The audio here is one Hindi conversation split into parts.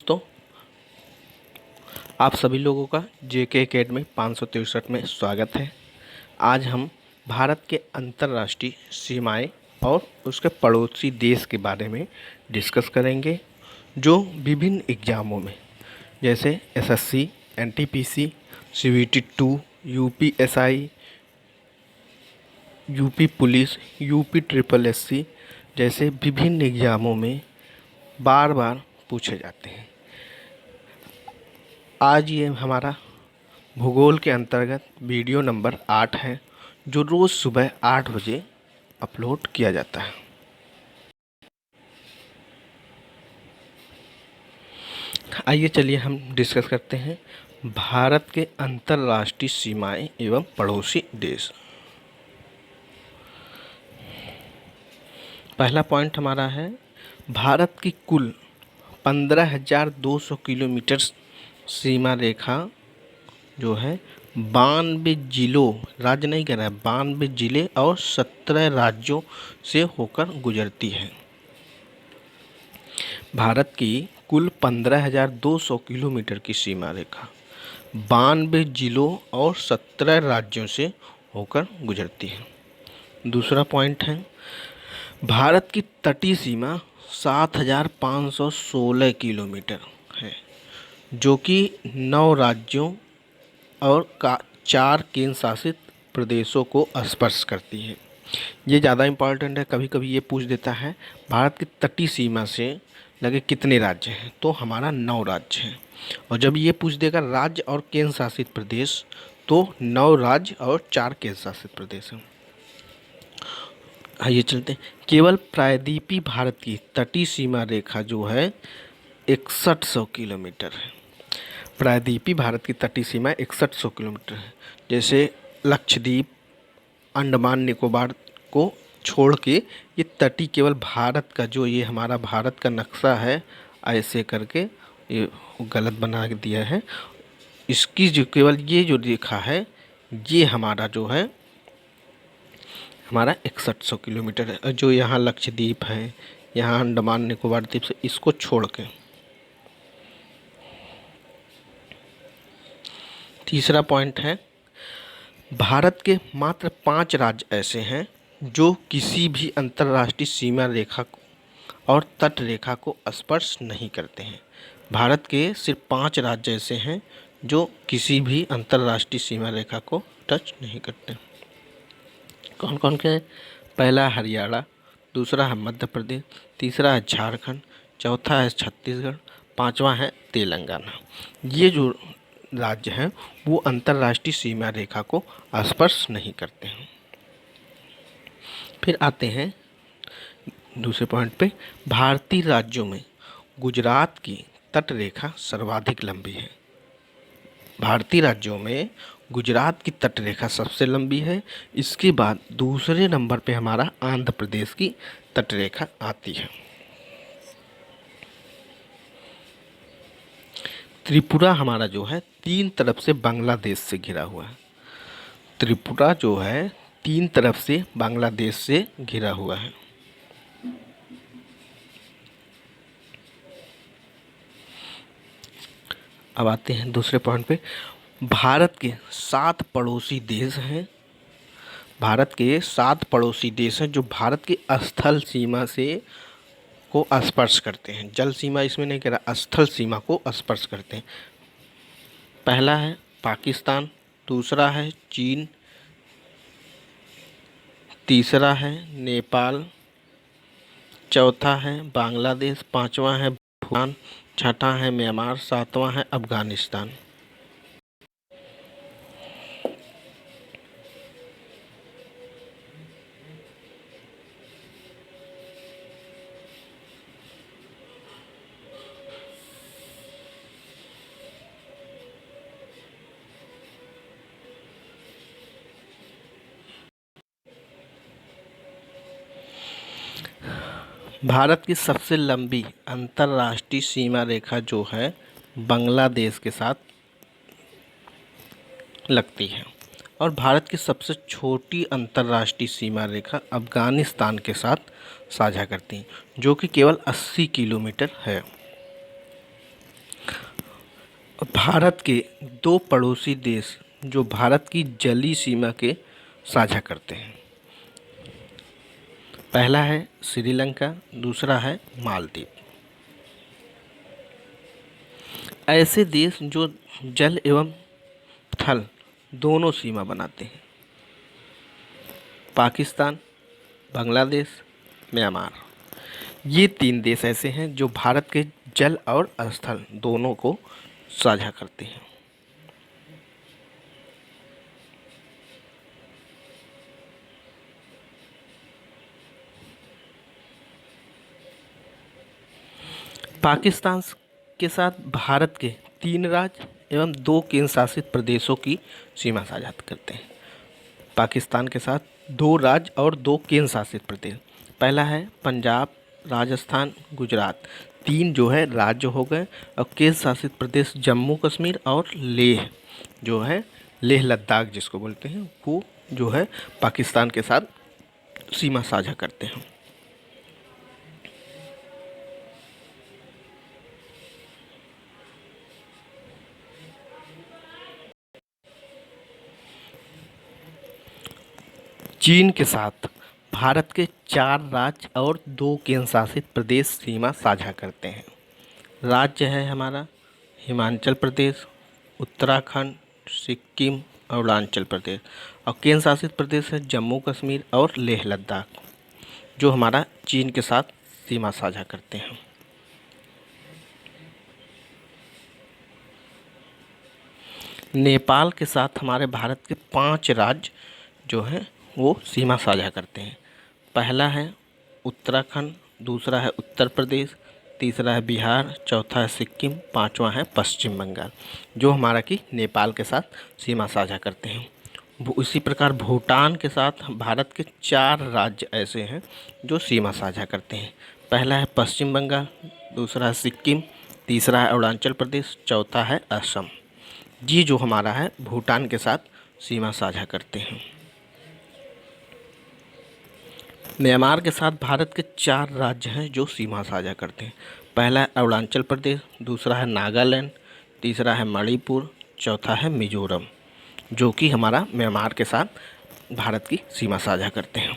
तो आप सभी लोगों का जेके एकेडमी 563 में स्वागत है। आज हम भारत के अंतर्राष्ट्रीय सीमाएं और उसके पड़ोसी देश के बारे में डिस्कस करेंगे, जो विभिन्न एग्ज़ामों में जैसे SSC, NTPC, CVT 2, UPSI, UP police, UP triple SC जैसे विभिन्न एग्ज़ामों में बार बार पूछे जाते हैं। आज ये हमारा भूगोल के अंतर्गत वीडियो नंबर 8 है, जो रोज़ सुबह 8 बजे अपलोड किया जाता है। आइए चलिए हम डिस्कस करते हैं भारत के अंतर्राष्ट्रीय सीमाएं एवं पड़ोसी देश। पहला पॉइंट हमारा है, भारत की कुल 15,200 किलोमीटर सीमा रेखा जो है 92 जिलों, राज्य नहीं कह रहा है, 92 जिले और 17 राज्यों से होकर गुजरती है। भारत की कुल 15,200 किलोमीटर की सीमा रेखा 92 जिलों और 17 राज्यों से होकर गुजरती है। दूसरा पॉइंट है, भारत की तटीय सीमा 7,516 किलोमीटर है, जो कि 9 राज्यों और 4 केंद्र शासित प्रदेशों को स्पर्श करती है। ये ज़्यादा इम्पॉर्टेंट है, कभी कभी ये पूछ देता है भारत की तटीय सीमा से लगे कितने राज्य हैं, तो हमारा 9 राज्य हैं। और जब ये पूछ देगा राज्य और केंद्र शासित प्रदेश, तो 9 राज्य और 4 केंद्र शासित प्रदेश हैं। आइए चलते हैं, केवल प्रायद्वीपीय भारत की तटीय सीमा रेखा जो है 6100 किलोमीटर है। प्रायद्वीपीय भारत की तटीय सीमा 6100 किलोमीटर है। जैसे लक्षद्वीप, अंडमान निकोबार को छोड़ के ये तटीय केवल भारत का, जो ये हमारा भारत का नक्शा है ऐसे करके ये गलत बना दिया है, इसकी जो केवल ये जो रेखा है ये हमारा जो है हमारा 6100 किलोमीटर है। और जो यहाँ लक्षद्वीप है, यहाँ अंडमान निकोबार द्वीप से इसको छोड़ के। तीसरा पॉइंट है, भारत के मात्र 5 राज्य ऐसे हैं जो किसी भी अंतर्राष्ट्रीय सीमा रेखा और तट रेखा को स्पर्श नहीं करते हैं। भारत के सिर्फ 5 राज्य ऐसे हैं जो किसी भी अंतर्राष्ट्रीय सीमा रेखा को टच नहीं करते। कौन कौन के? पहला है हरियाणा, दूसरा है मध्य प्रदेश, तीसरा है झारखंड, चौथा है छत्तीसगढ़, पांचवा है तेलंगाना। ये जो राज्य हैं वो अंतर्राष्ट्रीय सीमा रेखा को स्पर्श नहीं करते हैं। फिर आते हैं दूसरे पॉइंट पे, भारतीय राज्यों में गुजरात की तट रेखा सर्वाधिक लंबी है। भारतीय राज्यों में गुजरात की तट रेखा सबसे लंबी है। इसके बाद दूसरे नंबर पे हमारा आंध्र प्रदेश की तट रेखा आती है। त्रिपुरा हमारा जो है 3 तरफ से बांग्लादेश से घिरा हुआ है। त्रिपुरा जो है 3 तरफ से बांग्लादेश से घिरा हुआ है। अब आते हैं दूसरे पॉइंट पे, भारत के 7 पड़ोसी देश हैं। भारत के 7 पड़ोसी देश हैं जो भारत की स्थल सीमा से को स्पर्श करते हैं। जल सीमा इसमें नहीं कह रहा, स्थल सीमा को स्पर्श करते हैं। पहला है पाकिस्तान, दूसरा है चीन, तीसरा है नेपाल, चौथा है बांग्लादेश, पांचवा है भूटान, छठा है म्यांमार, सातवां है अफगानिस्तान। भारत की सबसे लंबी अंतर्राष्ट्रीय सीमा रेखा जो है बांग्लादेश के साथ लगती है, और भारत की सबसे छोटी अंतर्राष्ट्रीय सीमा रेखा अफगानिस्तान के साथ साझा करती हैं, जो कि केवल 80 किलोमीटर है। भारत के दो पड़ोसी देश जो भारत की जलीय सीमा के साझा करते हैं, पहला है श्रीलंका, दूसरा है मालदीव। ऐसे देश जो जल एवं थल दोनों सीमा बनाते हैं, पाकिस्तान, बांग्लादेश, म्यांमार। ये तीन देश ऐसे हैं जो भारत के जल और स्थल दोनों को साझा करते हैं। पाकिस्तान के साथ भारत के 3 राज्य एवं 2 केंद्र शासित प्रदेशों की सीमा साझा करते हैं। पाकिस्तान के साथ 2 राज्य और 2 केंद्र शासित प्रदेश, पहला है पंजाब, राजस्थान, गुजरात। 3 जो है राज्य हो गए और केंद्र शासित प्रदेश जम्मू कश्मीर और लेह जो है, लेह लद्दाख जिसको बोलते हैं, वो जो है पाकिस्तान के साथ सीमा साझा करते हैं। चीन के साथ भारत के 4 राज्य और 2 केंद्र शासित प्रदेश सीमा साझा करते हैं। राज्य है हमारा हिमाचल प्रदेश, उत्तराखंड, सिक्किम, अरुणाचल प्रदेश, और केंद्र शासित प्रदेश है जम्मू कश्मीर और लेह लद्दाख, जो हमारा चीन के साथ सीमा साझा करते हैं। नेपाल के साथ हमारे भारत के 5 राज्य जो हैं वो सीमा साझा करते हैं। पहला है उत्तराखंड, दूसरा है उत्तर प्रदेश, तीसरा है बिहार, चौथा है सिक्किम, पांचवा है पश्चिम बंगाल, जो हमारा कि नेपाल के साथ सीमा साझा करते हैं। इसी प्रकार भूटान के साथ भारत के 4 राज्य ऐसे हैं जो सीमा साझा करते हैं। पहला है पश्चिम बंगाल, दूसरा है सिक्किम, तीसरा है अरुणाचल प्रदेश, चौथा है असम। ये जो हमारा है भूटान के साथ सीमा साझा करते हैं। म्यांमार के साथ भारत के 4 राज्य हैं जो सीमा साझा करते हैं। पहला है अरुणाचल प्रदेश, दूसरा है नागालैंड, तीसरा है मणिपुर, चौथा है मिजोरम, जो कि हमारा म्यांमार के साथ भारत की सीमा साझा करते हैं।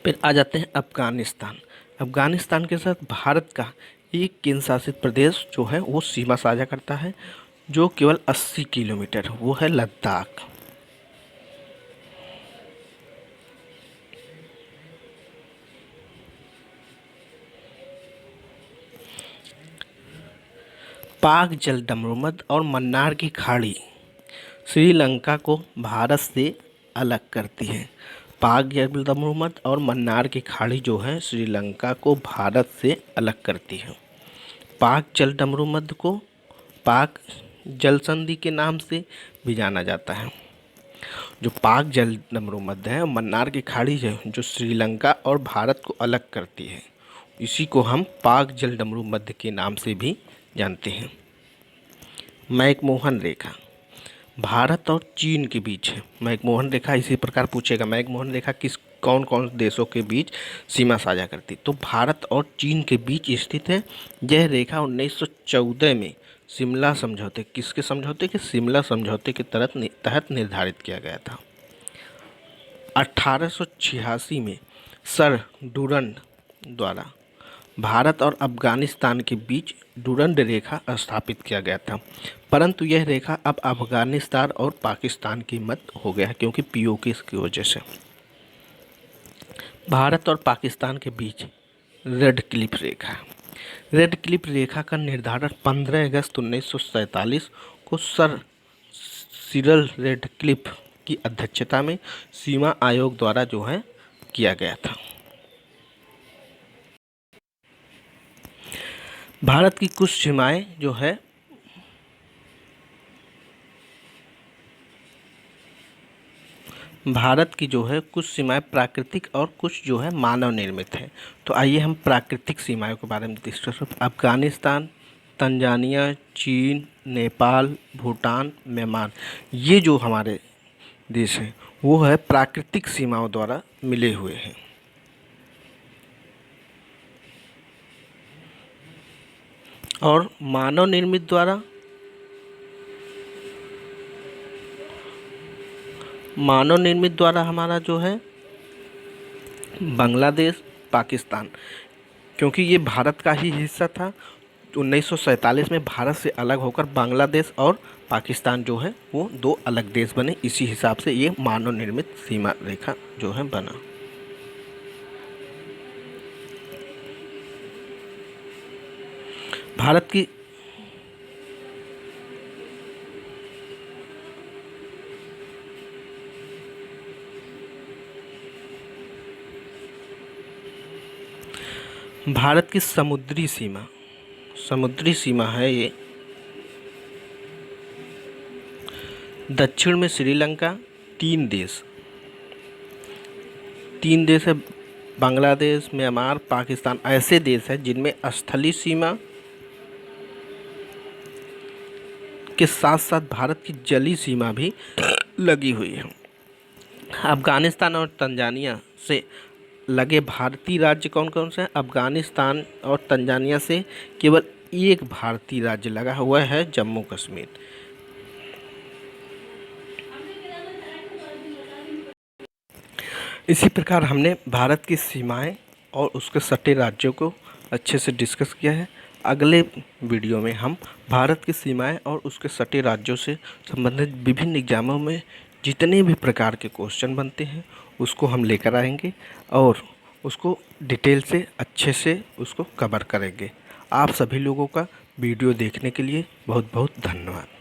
फिर आ जाते हैं अफ़गानिस्तान। अफ़गानिस्तान के साथ भारत का एक केंद्र शासित प्रदेश जो है वो सीमा साझा करता है, जो केवल 80 किलोमीटर, वो है लद्दाख। पाक जलदमरुमद और मन्नार की खाड़ी श्रीलंका को भारत से अलग करती है। पाक जलदमरुमद और मन्नार की खाड़ी जो है श्रीलंका को भारत से अलग करती है। पाक जलदमरुमद को पाक जल संधि के नाम से भी जाना जाता है। जो पाक जलदमरुमद है और मन्नार की खाड़ी है जो श्रीलंका और भारत को अलग करती है, इसी को हम पाक जलदमरुमद के नाम से भी जानते हैं। मैकमोहन रेखा भारत और चीन के बीच है। मैकमोहन रेखा इसी प्रकार पूछेगा, मैकमोहन रेखा कौन कौन देशों के बीच सीमा साझा करती, तो भारत और चीन के बीच स्थित है। यह रेखा 1914 में शिमला समझौते, किसके समझौते के, शिमला समझौते के तहत निर्धारित किया गया था। 1886 में सर डुरंड द्वारा भारत और अफगानिस्तान के बीच डुरंड रेखा स्थापित किया गया था, परंतु यह रेखा अब अफगानिस्तान और पाकिस्तान की मत हो गया है, क्योंकि पीओके की वजह से। भारत और पाकिस्तान के बीच रेड क्लिफ रेखा, रेड क्लिफ रेखा का निर्धारण 15 अगस्त 1947 को सर सिरल रेड क्लिफ की अध्यक्षता में सीमा आयोग द्वारा जो है किया गया था। भारत की कुछ सीमाएं जो है भारत की जो है कुछ सीमाएं प्राकृतिक और कुछ जो है मानव निर्मित है। तो आइए हम प्राकृतिक सीमाओं के बारे में डिस्कस करें। अफगानिस्तान, तंजानिया, चीन, नेपाल, भूटान, म्यांमार, ये जो हमारे देश हैं वो है प्राकृतिक सीमाओं द्वारा मिले हुए हैं। और मानव निर्मित द्वारा मानव निर्मित द्वारा हमारा जो है बांग्लादेश, पाकिस्तान, क्योंकि ये भारत का ही हिस्सा था। 1947 में भारत से अलग होकर बांग्लादेश और पाकिस्तान जो है वो दो अलग देश बने। इसी हिसाब से ये मानव निर्मित सीमा रेखा जो है बना। भारत की समुद्री सीमा है ये दक्षिण में श्रीलंका, तीन देश है, बांग्लादेश, म्यांमार, पाकिस्तान, ऐसे देश हैं जिनमें स्थलीय सीमा के साथ साथ भारत की जलीय सीमा भी लगी हुई है। अफगानिस्तान और तंजानिया से लगे भारतीय राज्य कौन कौन से हैं? अफगानिस्तान और तंजानिया से केवल एक भारतीय राज्य लगा हुआ है, जम्मू कश्मीर। इसी प्रकार हमने भारत की सीमाएं और उसके सटे राज्यों को अच्छे से डिस्कस किया है। अगले वीडियो में हम भारत की सीमाएं और उसके सटे राज्यों से संबंधित विभिन्न एग्जामों में जितने भी प्रकार के क्वेश्चन बनते हैं उसको हम लेकर आएंगे और उसको डिटेल से अच्छे से उसको कवर करेंगे। आप सभी लोगों का वीडियो देखने के लिए बहुत बहुत धन्यवाद।